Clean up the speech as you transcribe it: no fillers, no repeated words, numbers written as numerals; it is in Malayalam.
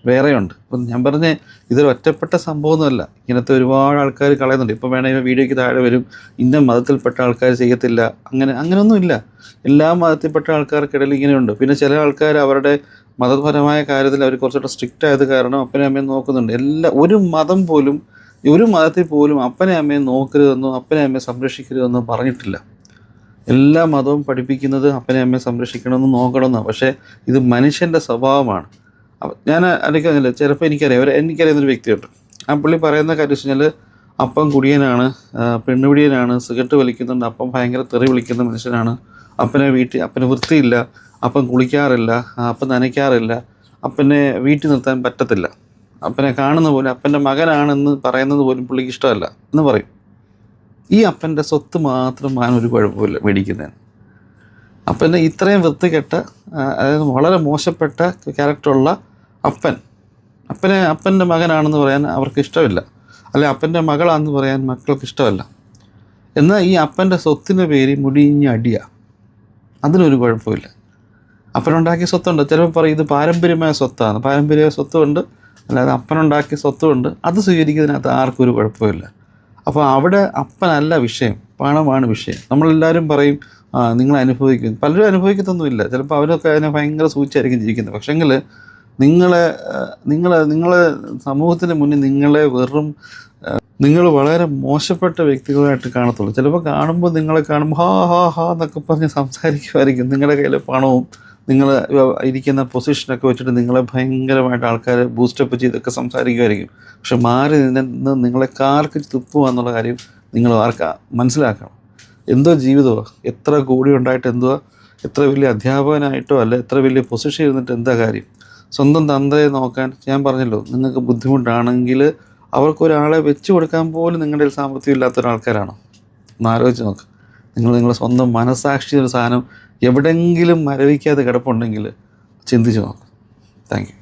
വേറെയുണ്ട്. അപ്പം ഞാൻ പറഞ്ഞ ഇതൊരു ഒറ്റപ്പെട്ട സംഭവമൊന്നുമല്ല. ഇങ്ങനത്തെ ഒരുപാട് ആൾക്കാർ കളയുന്നുണ്ട്. ഇപ്പോൾ വേണമെങ്കിൽ വീഡിയോയ്ക്ക് താഴെ വരും ഇന്ന മതത്തിൽപ്പെട്ട ആൾക്കാർ ചെയ്യത്തില്ല, അങ്ങനെയൊന്നുമില്ല. എല്ലാ മതത്തിൽപ്പെട്ട ആൾക്കാർക്കിടയിൽ ഇങ്ങനെയുണ്ട്. പിന്നെ ചില ആൾക്കാർ അവരുടെ മതപരമായ കാര്യത്തിൽ അവർ കുറച്ചുകൂടെ സ്ട്രിക്റ്റ് ആയത് കാരണം അപ്പനെ അമ്മയും നോക്കുന്നുണ്ട്. ഒരു മതത്തിൽ പോലും അപ്പനെ അമ്മയെ നോക്കരുതെന്നോ അപ്പനെ അമ്മയെ സംരക്ഷിക്കരുതെന്നോ പറഞ്ഞിട്ടില്ല. എല്ലാ മതവും പഠിപ്പിക്കുന്നത് അപ്പനെ അമ്മയെ സംരക്ഷിക്കണമെന്ന് നോക്കണമെന്നാണ്. പക്ഷേ ഇത് മനുഷ്യൻ്റെ സ്വഭാവമാണ്. ഞാൻ അറിയിക്കുന്നില്ല, ചിലപ്പോൾ എനിക്കറിയുന്നൊരു വ്യക്തിയുണ്ട്. ആ പുള്ളി പറയുന്ന കാര്യം വെച്ച് കഴിഞ്ഞാൽ അപ്പം കുടിയനാണ്, പെണ്ണുപിടിയനാണ്, സിഗരറ്റ് വലിക്കുന്നുണ്ട്, അപ്പം ഭയങ്കര തെറി വിളിക്കുന്ന മനുഷ്യനാണ്, അപ്പന് വൃത്തിയില്ല, അപ്പം കുളിക്കാറില്ല, അപ്പം നനയ്ക്കാറില്ല, അപ്പനെ വീട്ടിൽ നിർത്താൻ പറ്റത്തില്ല, അപ്പനെ കാണുന്ന പോലെ അപ്പൻ്റെ മകനാണെന്ന് പറയുന്നത് പോലും പുള്ളിക്ക് ഇഷ്ടമല്ല എന്ന് പറയും. ഈ അപ്പൻ്റെ സ്വത്ത് മാത്രം ഒരു കുഴപ്പമില്ല മേടിക്കുന്നതിന്. അപ്പൻ്റെ ഇത്രയും വൃത്തികെട്ട, അതായത് വളരെ മോശപ്പെട്ട ക്യാരക്ടറുള്ള അപ്പൻ്റെ മകനാണെന്ന് പറയാൻ അവർക്ക് ഇഷ്ടമില്ല, അല്ലെ അപ്പൻ്റെ മകളാണെന്ന് പറയാൻ മക്കൾക്ക് ഇഷ്ടമല്ല. എന്നാൽ ഈ അപ്പൻ്റെ സ്വത്തിൻ്റെ പേര് മുടിഞ്ഞ അടിയാണ്. അതിനൊരു കുഴപ്പമില്ല. അപ്പനുണ്ടാക്കിയ സ്വത്തുണ്ട്. ചിലപ്പോൾ പറയും ഇത് പാരമ്പര്യമായ സ്വത്താണ്. പാരമ്പര്യ സ്വത്തുമുണ്ട്, അല്ലാതെ അപ്പനുണ്ടാക്കിയ സ്വത്തുമുണ്ട്. അത് സ്വീകരിക്കുന്നതിനകത്ത് ആർക്കും ഒരു കുഴപ്പമില്ല. അപ്പോൾ അവിടെ അപ്പനല്ല വിഷയം, പണമാണ് വിഷയം. നമ്മളെല്ലാവരും പറയും നിങ്ങൾ അനുഭവിക്കും. പലരും അനുഭവിക്കത്തൊന്നുമില്ല. ചിലപ്പോൾ അവരൊക്കെ അതിനെ ഭയങ്കര സൂക്ഷിച്ചായിരിക്കും ജീവിക്കുന്നത്. പക്ഷേങ്കിൽ നിങ്ങളെ സമൂഹത്തിന് മുന്നിൽ നിങ്ങൾ വളരെ മോശപ്പെട്ട വ്യക്തികളായിട്ട് കാണത്തുള്ളൂ. ചിലപ്പോൾ നിങ്ങളെ കാണുമ്പോൾ ഹാ എന്നൊക്കെ പറഞ്ഞ് സംസാരിക്കുമായിരിക്കും. നിങ്ങളുടെ കയ്യിൽ പണവും നിങ്ങൾ ഇരിക്കുന്ന പൊസിഷനൊക്കെ വെച്ചിട്ട് നിങ്ങളെ ഭയങ്കരമായിട്ട് ആൾക്കാർ ബൂസ്റ്റപ്പ് ചെയ്തൊക്കെ സംസാരിക്കുമായിരിക്കും. പക്ഷെ മാറി നിന്ന് നിങ്ങളെ കാർക്ക് തുപ്പുക എന്നുള്ള കാര്യം നിങ്ങൾ മനസ്സിലാക്കണം. എന്തോ ജീവിതമാണ്, എത്ര കോടി ഉണ്ടായിട്ട് എന്തുവാ, എത്ര വലിയ അധ്യാപകനായിട്ടോ അല്ല എത്ര വലിയ പൊസിഷൻ ഇരുന്നിട്ട് എന്താ കാര്യം? സ്വന്തം തന്തയെ നോക്കാൻ ഞാൻ പറഞ്ഞല്ലോ, നിങ്ങൾക്ക് ബുദ്ധിമുട്ടാണെങ്കിൽ അവർക്കൊരാളെ വെച്ച് കൊടുക്കാൻ പോലും നിങ്ങളുടെ സാമ്പത്തികം ഇല്ലാത്ത ഒരാൾക്കാരാണോ? ഒന്ന് ആലോചിച്ച് നോക്ക്. നിങ്ങളുടെ സ്വന്തം മനസ്സാക്ഷി ഒരു സാധനം എവിടെയെങ്കിലും മരവിക്കാതെ കിടപ്പുണ്ടെങ്കിൽ ചിന്തിച്ച് നോക്ക്. Thank you.